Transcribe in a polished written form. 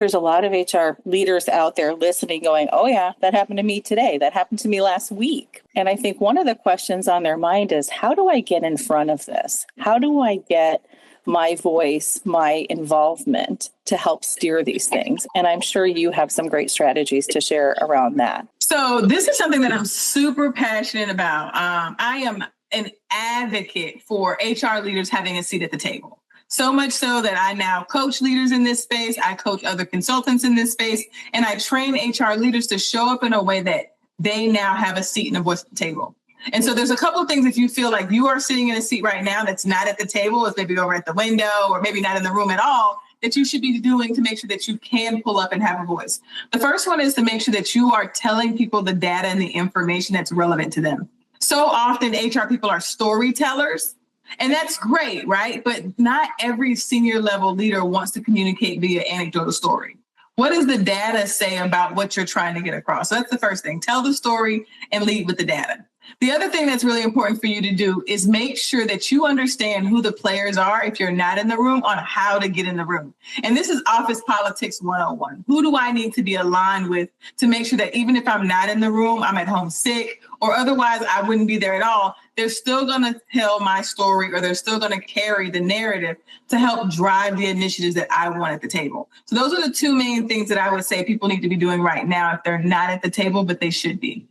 There's a lot of HR leaders out there listening going, oh yeah, that happened to me today. That happened to me last week. And I think one of the questions on their mind is, how do I get in front of this? How do I get my voice, my involvement to help steer these things? And I'm sure you have some great strategies to share around that. So this is something that I'm super passionate about. I am an advocate for HR leaders having a seat at the table. So much so that I now coach leaders in this space. I coach other consultants in this space, and I train HR leaders to show up in a way that they now have a seat and a voice at the table. And so there's a couple of things, if you feel like you are sitting in a seat right now that's not at the table, it's maybe over at the window or maybe not in the room at all, that you should be doing to make sure that you can pull up and have a voice. The first one is to make sure that you are telling people the data and the information that's relevant to them. So often HR people are storytellers, and that's great, right? But not every senior level leader wants to communicate via anecdotal story. What does the data say about what you're trying to get across? So that's the first thing. Tell the story and lead with the data. The other thing that's really important for you to do is make sure that you understand who the players are if you're not in the room, on how to get in the room. And this is office politics 101. Who do I need to be aligned with to make sure that even if I'm not in the room, I'm at home sick, or otherwise I wouldn't be there at all, they're still going to tell my story, or they're still going to carry the narrative to help drive the initiatives that I want at the table. So those are the two main things that I would say people need to be doing right now if they're not at the table, but they should be.